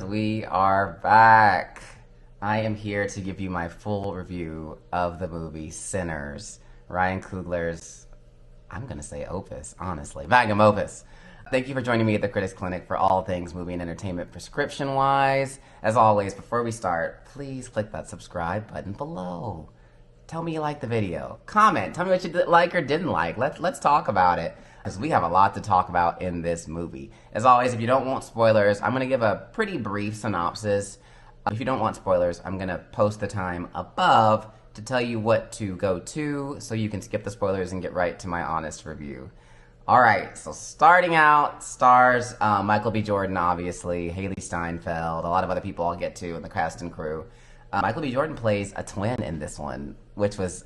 We are back. I am here to give you my full review of the movie Sinners, Ryan Coogler's, I'm going to say opus, honestly, magnum opus. Thank you for joining me at the Critics Clinic for all things movie and entertainment prescription-wise. As always, before we start, please click that subscribe button below. Tell me you liked the video. Comment. Tell me what you like or didn't like. Let's talk about it, because we have a lot to talk about in this movie. As always, if you don't want spoilers, I'm going to give a pretty brief synopsis. If you don't want spoilers, I'm going to post the time above to tell you what to go to so you can skip the spoilers and get right to my honest review. Alright, so starting out, stars Michael B. Jordan, obviously, Haley Steinfeld, a lot of other people I'll get to in the cast and crew. Michael B. Jordan plays a twin in this one, which was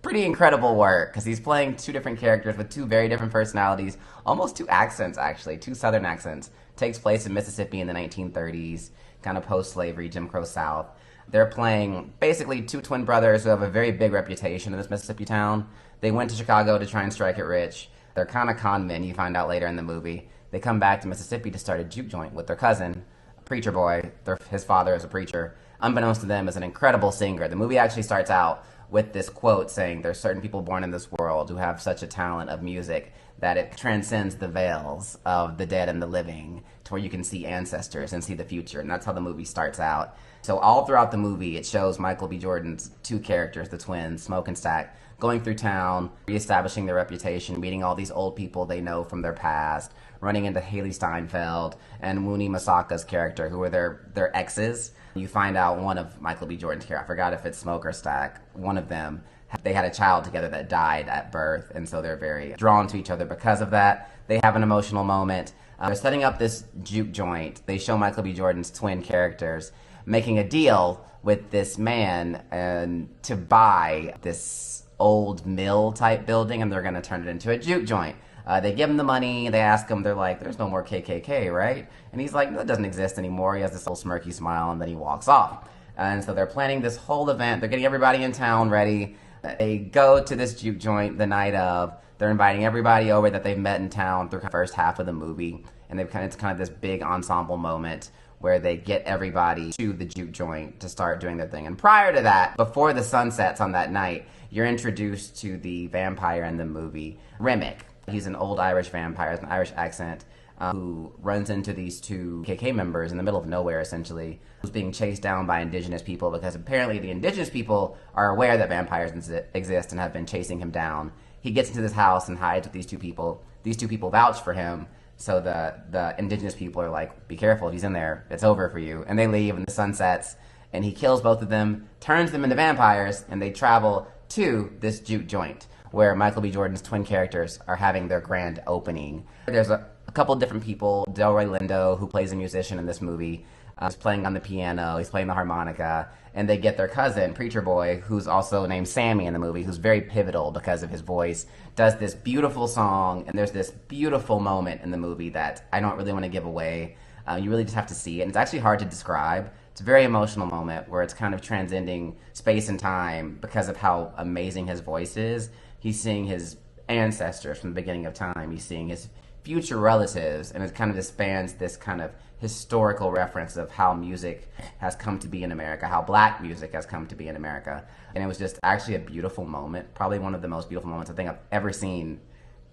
pretty incredible work, because he's playing two different characters with two very different personalities, almost two accents, actually, two southern accents. Takes place in Mississippi in the 1930s, kind of post-slavery, Jim Crow South. They're playing basically two twin brothers who have a very big reputation in this Mississippi town. They went to Chicago to try and strike it rich. They're kind of con men, you find out later in the movie. They come back to Mississippi to start a juke joint with their cousin, a preacher boy. His father is a preacher. Unbeknownst to them, is an incredible singer. The movie actually starts out with this quote saying, "There's certain people born in this world who have such a talent of music that it transcends the veils of the dead and the living to where you can see ancestors and see the future." And that's how the movie starts out. So all throughout the movie, it shows Michael B. Jordan's two characters, the twins, Smoke and Stack, going through town, reestablishing their reputation, meeting all these old people they know from their past, running into Haley Steinfeld and Wuni Masaka's character, who are their exes. You find out one of Michael B. Jordan's character, I forgot if it's Smoke or Stack, one of them, they had a child together that died at birth, and so they're very drawn to each other because of that. They have an emotional moment. They're setting up this juke joint. They show Michael B. Jordan's twin characters making a deal with this man and to buy this old mill type building, and they're going to turn it into a juke joint. They give him the money, they ask him, they're like, "There's no more KKK, right?" And he's like, "No, it doesn't exist anymore." He has this little smirky smile, and then he walks off. And so they're planning this whole event. They're getting everybody in town ready. They go to this juke joint the night of. They're inviting everybody over that they've met in town through the first half of the movie. And it's kind of this big ensemble moment where they get everybody to the juke joint to start doing their thing. And prior to that, before the sun sets on that night, you're introduced to the vampire in the movie, Remick. He's an old Irish vampire with an Irish accent who runs into these two KK members in the middle of nowhere, essentially, who's being chased down by indigenous people because apparently the indigenous people are aware that vampires exist and have been chasing him down. He gets into this house and hides with these two people. These two people vouch for him, so the indigenous people are like, "Be careful, if he's in there, it's over for you." And they leave, and the sun sets, and he kills both of them, turns them into vampires, and they travel to this juke joint where Michael B. Jordan's twin characters are having their grand opening. There's a couple different people. Delroy Lindo, who plays a musician in this movie, is playing on the piano, he's playing the harmonica, and they get their cousin, Preacher Boy, who's also named Sammy in the movie, who's very pivotal because of his voice, does this beautiful song, and there's this beautiful moment in the movie that I don't really want to give away. You really just have to see it, and it's actually hard to describe. It's a very emotional moment where it's kind of transcending space and time because of how amazing his voice is. He's seeing his ancestors from the beginning of time. He's seeing his future relatives, and it kind of just spans this kind of historical reference of how music has come to be in America, how black music has come to be in America. And it was just actually a beautiful moment, probably one of the most beautiful moments I think I've ever seen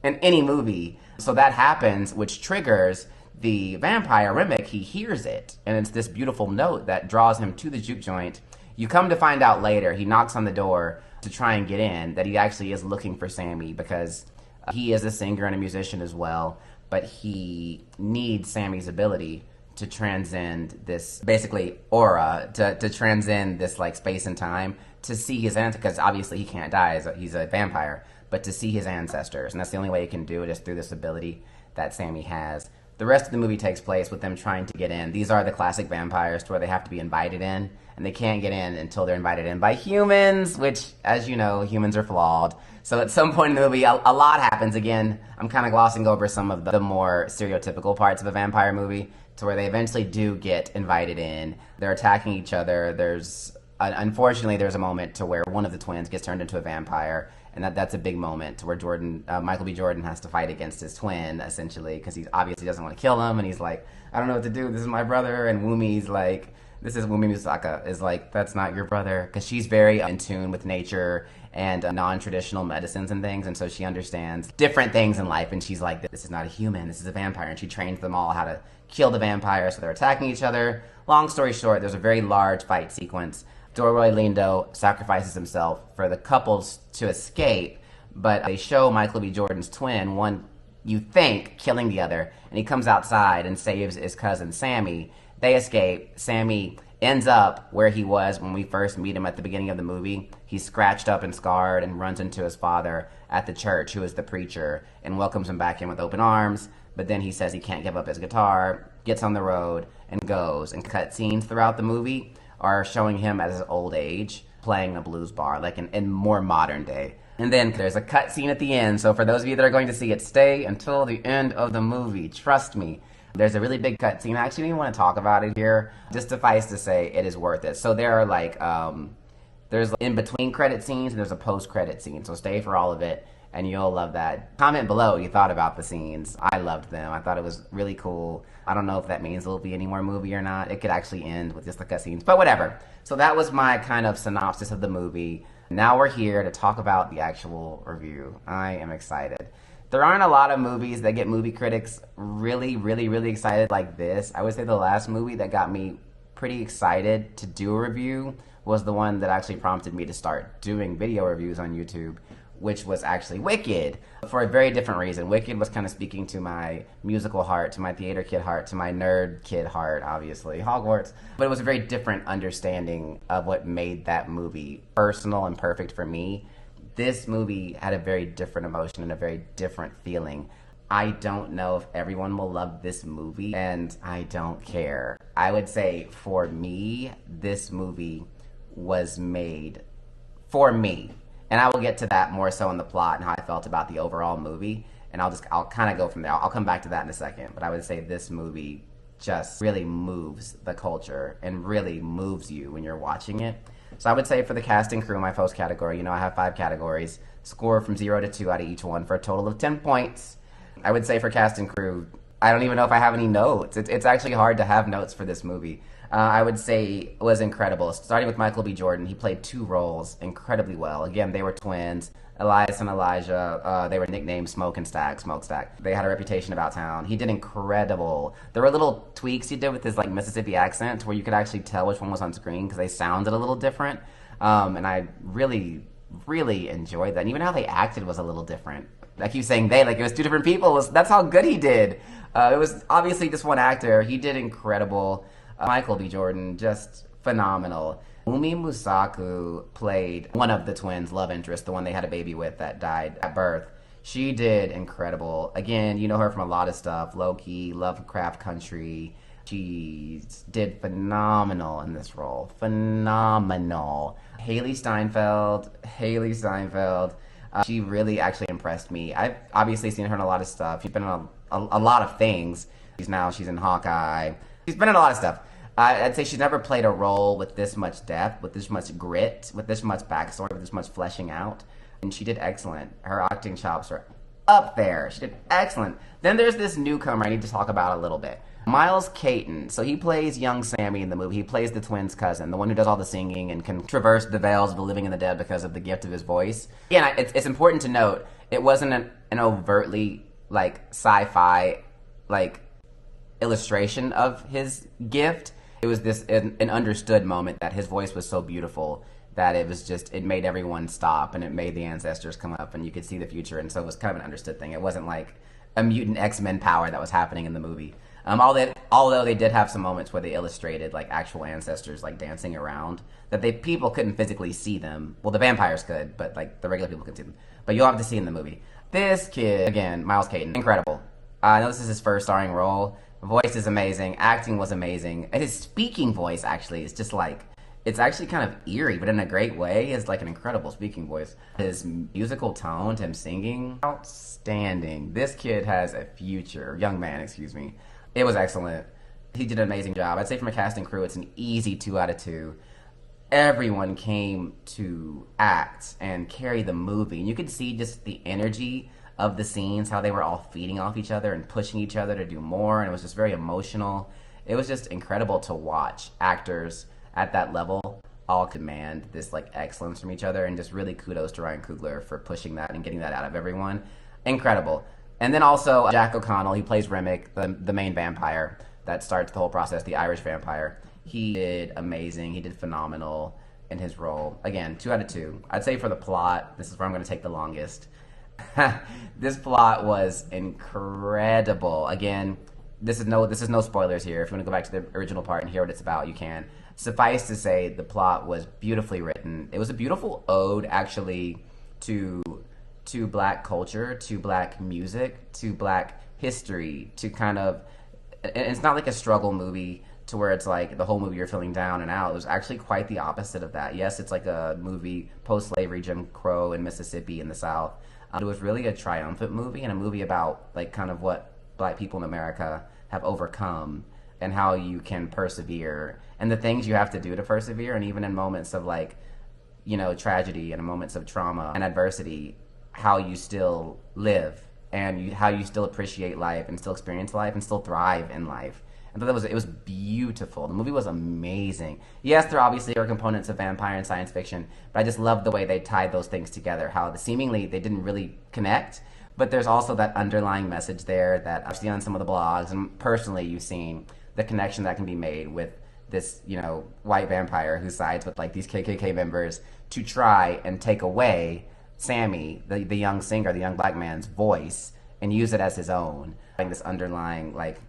in any movie. So that happens, which triggers the vampire Remick. He hears it, and it's this beautiful note that draws him to the juke joint. You come to find out later, he knocks on the door to try and get in, that he actually is looking for Sammy because he is a singer and a musician as well, but he needs Sammy's ability to transcend this, basically, aura, to transcend this, like, space and time, to see his ancestors, because obviously he can't die, he's a vampire, but to see his ancestors, and that's the only way he can do it is through this ability that Sammy has. The rest of the movie takes place with them trying to get in. These are the classic vampires to where they have to be invited in, and they can't get in until they're invited in by humans, which, as you know, humans are flawed. So at some point in the movie, a lot happens. Again, I'm kind of glossing over some of the more stereotypical parts of a vampire movie, to where they eventually do get invited in. They're attacking each other. Unfortunately, there's a moment to where one of the twins gets turned into a vampire, And that's a big moment where Michael B. Jordan has to fight against his twin, essentially, because he obviously doesn't want to kill him, and he's like, I don't know what to do, this is my brother, and Wumi's like, Wumi Musaka is like, that's not your brother, because she's very in tune with nature and non-traditional medicines and things, and so she understands different things in life, and she's like, this is not a human, this is a vampire, and she trains them all how to kill the vampire, so they're attacking each other. Long story short, there's a very large fight sequence. Delroy Lindo sacrifices himself for the couples to escape, but they show Michael B. Jordan's twin, one you think killing the other, and he comes outside and saves his cousin Sammy. They escape. Sammy ends up where he was when we first meet him at the beginning of the movie. He's scratched up and scarred and runs into his father at the church, who is the preacher, and welcomes him back in with open arms. But then he says he can't give up his guitar, gets on the road, and goes. And cut scenes throughout the movie are showing him at his old age playing a blues bar, like in more modern day. And then there's a cut scene at the end, so for those of you that are going to see it, stay until the end of the movie. Trust me. There's a really big cut scene. I actually don't even want to talk about it here. Just suffice to say, it is worth it. So there are like, there's in between credit scenes and there's a post-credit scene. So stay for all of it, and you'll love that. Comment below what you thought about the scenes. I loved them. I thought it was really cool. I don't know if that means there'll be any more movie or not. It could actually end with just the cut scenes, but whatever. So that was my kind of synopsis of the movie. Now we're here to talk about the actual review. I am excited. There aren't a lot of movies that get movie critics really, really, really excited like this. I would say the last movie that got me pretty excited to do a review was the one that actually prompted me to start doing video reviews on YouTube, which was actually Wicked, for a very different reason. Wicked was kind of speaking to my musical heart, to my theater kid heart, to my nerd kid heart, obviously, Hogwarts. But it was a very different understanding of what made that movie personal and perfect for me. This movie had a very different emotion and a very different feeling. I don't know if everyone will love this movie, and I don't care. I would say for me, this movie was made for me. And I will get to that more so in the plot and how I felt about the overall movie. And I'll kind of go from there. I'll come back to that in a second. But I would say this movie just really moves the culture and really moves you when you're watching it. So I would say for the cast and crew, my post category, I have 5 categories. Score from 0 to 2 out of each one for a total of 10 points. I would say for cast and crew, I don't even know if I have any notes. It's actually hard to have notes for this movie. I would say it was incredible. Starting with Michael B. Jordan, he played 2 roles incredibly well. Again, they were twins, Elias and Elijah. They were nicknamed Smoke and Stack, Smoke Stack. They had a reputation about town. He did incredible. There were little tweaks he did with his Mississippi accent where you could actually tell which one was on screen because they sounded a little different. And I really, really enjoyed that. And even how they acted was a little different. I keep saying they, like it was 2 different people. That's how good he did. It was obviously just one actor. He did incredible. Michael B. Jordan, just phenomenal. Umi Musaku played one of the twins' love interest, the one they had a baby with that died at birth. She did incredible. Again, you know her from a lot of stuff. Loki, Lovecraft Country. She did phenomenal in this role. Phenomenal. Haley Steinfeld. She really actually impressed me. I've obviously seen her in a lot of stuff. She's been in a lot of things. She's in Hawkeye. She's been in a lot of stuff. I'd say she's never played a role with this much depth, with this much grit, with this much backstory, with this much fleshing out. And she did excellent. Her acting chops are up there. She did excellent. Then there's this newcomer I need to talk about a little bit. Miles Caton. So he plays young Sammy in the movie. He plays the twins' cousin, the one who does all the singing and can traverse the veils of the living and the dead because of the gift of his voice. Again, it's important to note, it wasn't an overtly, sci-fi, illustration of his gift. It was an understood moment that his voice was so beautiful that it made everyone stop, and it made the ancestors come up, and you could see the future, and so it was kind of an understood thing. It wasn't like a mutant X-Men power that was happening in the movie. Although they did have some moments where they illustrated actual ancestors dancing around, that people couldn't physically see them. Well, the vampires could, but the regular people couldn't see them. But you'll have to see in the movie. This kid, again, Miles Caton, incredible. I know this is his first starring role. Voice is amazing. Acting was amazing. And his speaking voice actually is just it's actually kind of eerie, but in a great way. He has an incredible speaking voice. His musical tone, him singing, outstanding. This kid has a future. Young man, excuse me. It was excellent. He did an amazing job. I'd say from a cast and crew, it's an easy 2 out of 2. everyone came to act and carry the movie. And you could see just the energy of the scenes, how they were all feeding off each other and pushing each other to do more. And it was just very emotional. It was just incredible to watch actors at that level all command this like excellence from each other. And just really kudos to Ryan Coogler for pushing that and getting that out of everyone. Incredible. And then also Jack O'Connell, he plays Remick, the main vampire that starts the whole process, the Irish vampire. He did amazing. He did phenomenal in his role. Again, 2 out of 2. I'd say for the plot, this is where I'm going to take the longest. This plot was incredible. Again, this is no spoilers here. If you want to go back to the original part and hear what it's about, you can. Suffice to say, the plot was beautifully written. It was a beautiful ode, actually, to black culture, to black music, to black history, to kind of. It's not like a struggle movie to where it's like the whole movie you're feeling down and out. It was actually quite the opposite of that. Yes, it's like a movie post-slavery, Jim Crow in Mississippi in the South. It was really a triumphant movie and a movie about like kind of what black people in America have overcome and how you can persevere and the things you have to do to persevere. And even in moments of like, tragedy and moments of trauma and adversity, how you still live and how you still appreciate life and still experience life and still thrive in life. I thought it was beautiful. The movie was amazing. Yes, there obviously are components of vampire and science fiction, but I just loved the way they tied those things together. How seemingly they didn't really connect, but there's also that underlying message there that I've seen on some of the blogs, and personally you've seen the connection that can be made with this, white vampire who sides with like these KKK members to try and take away Sammy, the young singer, the young black man's voice, and use it as his own. Like this underlying like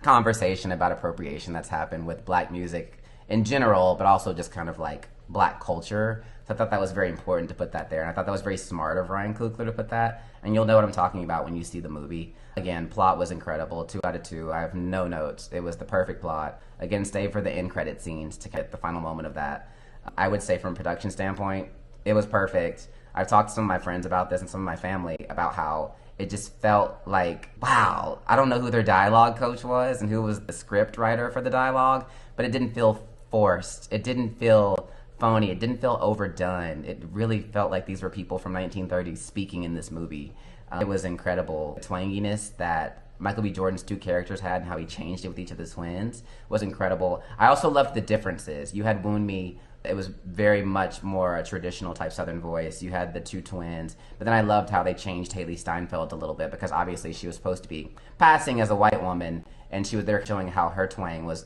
conversation about appropriation that's happened with black music in general, but also just kind of like black culture. So I thought that was very important to put that there, and I thought that was very smart of Ryan Coogler to put that. And you'll know what I'm talking about when you see the movie. Again, plot was incredible. 2 out of 2. I have no notes. It was the perfect plot. Again, stay for the end credit scenes to get the final moment of that. I would say from a production standpoint, it was perfect. I've talked to some of my friends about this and some of my family about how it just felt like, wow, I don't know who their dialogue coach was and who was the script writer for the dialogue, but it didn't feel forced. It didn't feel phony. It didn't feel overdone. It really felt like these were people from 1930s speaking in this movie. It was incredible. The twanginess that Michael B. Jordan's 2 characters had and how he changed it with each of the twins was incredible. I also loved the differences. You had Wound Me. It was very much more a traditional type Southern voice. You had the 2 twins, but then I loved how they changed Haley Steinfeld a little bit because obviously she was supposed to be passing as a white woman, and she was there showing how her twang was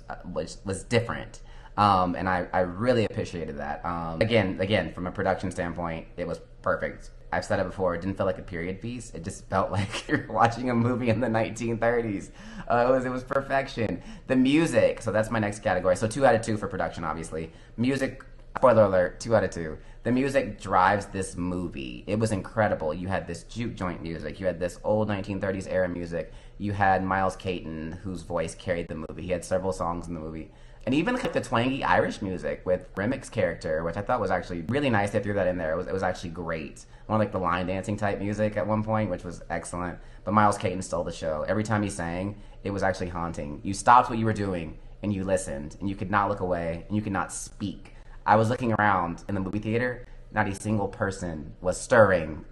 different. And I really appreciated that. Again, from a production standpoint, it was perfect. I've said it before, it didn't feel like a period piece. It just felt like you're watching a movie in the 1930s. It was perfection. The music, so that's my next category. So 2 out of 2 for production, obviously. Music, spoiler alert, 2 out of 2. The music drives this movie. It was incredible. You had this juke joint music. You had this old 1930s era music. You had Miles Caton, whose voice carried the movie. He had several songs in the movie. And even like the twangy Irish music with Remick's character, which I thought was actually really nice. They threw that in there. It was actually great. More like the line dancing type music at one point, which was excellent. But Miles Caton stole the show. Every time he sang, it was actually haunting. You stopped what you were doing and you listened, and you could not look away, and you could not speak. I was looking around in the movie theater. Not a single person was stirring.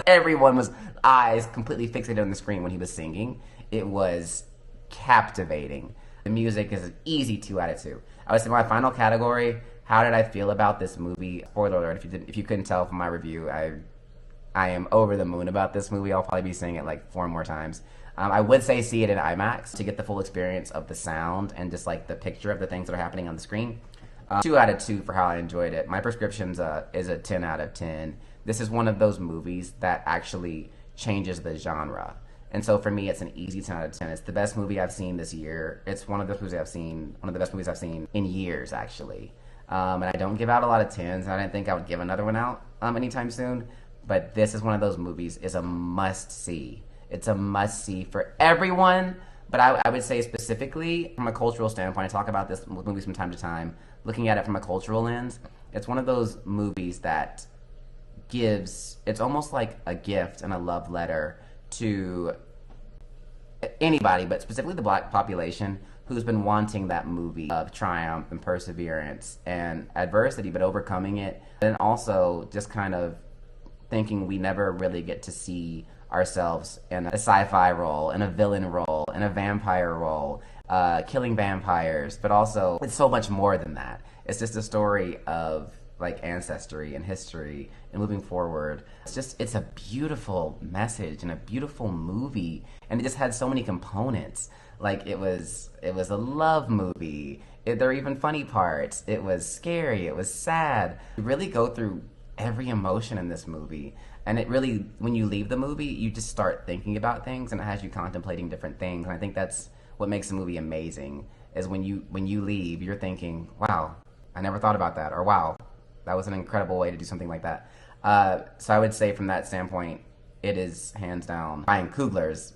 Everyone was eyes completely fixated on the screen when he was singing. It was captivating. The music is an easy 2 out of 2. I would say my final category, how did I feel about this movie? Spoiler alert, if you couldn't tell from my review, I am over the moon about this movie. I'll probably be saying it like 4 more times. I would say see it in IMAX to get the full experience of the sound and just like the picture of the things that are happening on the screen. 2 out of 2 for how I enjoyed it. My prescription is a 10 out of 10. This is one of those movies that actually changes the genre. And so for me, it's an easy 10 out of 10. It's the best movie I've seen this year. It's one of the best movies I've seen in years, actually. And I don't give out a lot of 10s, and I didn't think I would give another one out anytime soon. But this is one of those movies, is a must-see. It's a must-see for everyone, but I would say specifically from a cultural standpoint, I talk about this with movies from time to time, looking at it from a cultural lens, it's one of those movies that it's almost like a gift and a love letter to anybody, but specifically the black population, who's been wanting that movie of triumph and perseverance and adversity, but overcoming it. And also just kind of thinking we never really get to see ourselves in a sci-fi role, in a villain role, in a vampire role, killing vampires, but also it's so much more than that. It's just a story of like ancestry and history and moving forward. It's a beautiful message and a beautiful movie, and it just had so many components. Like it was a love movie. There were even funny parts. It was scary. It was sad. You really go through every emotion in this movie, and it really, when you leave the movie, you just start thinking about things, and it has you contemplating different things. And I think that's what makes a movie amazing, is when you leave, you're thinking, wow, I never thought about that, or wow, that was an incredible way to do something like that. So I would say from that standpoint, it is hands down Ryan Coogler's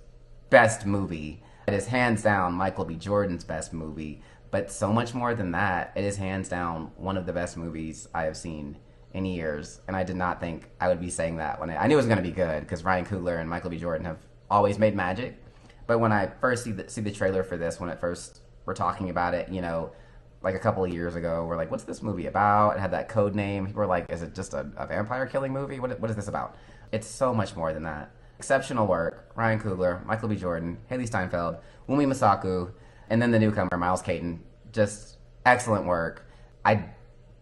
best movie. It is hands down Michael B. Jordan's best movie. But so much more than that, it is hands down one of the best movies I have seen in years. And I did not think I would be saying that when I knew it was going to be good, because Ryan Coogler and Michael B. Jordan have always made magic. But when I first see the trailer for this, when it first we're talking about it, like a couple of years ago, we're like, what's this movie about? It had that code name. People were like, is it just a vampire killing movie? What is this about? It's so much more than that. Exceptional work. Ryan Coogler, Michael B. Jordan, Haley Steinfeld, Wumi Masaku, and then the newcomer, Miles Caton. Just excellent work. I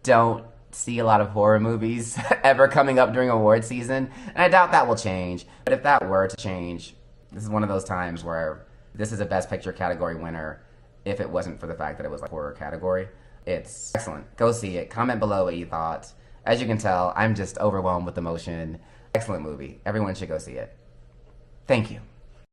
don't see a lot of horror movies ever coming up during award season, and I doubt that will change. But if that were to change, this is one of those times where this is a Best Picture category winner if it wasn't for the fact that it was like horror category. It's excellent. Go see it. Comment below what you thought. As you can tell, I'm just overwhelmed with emotion. Excellent movie. Everyone should go see it. Thank you.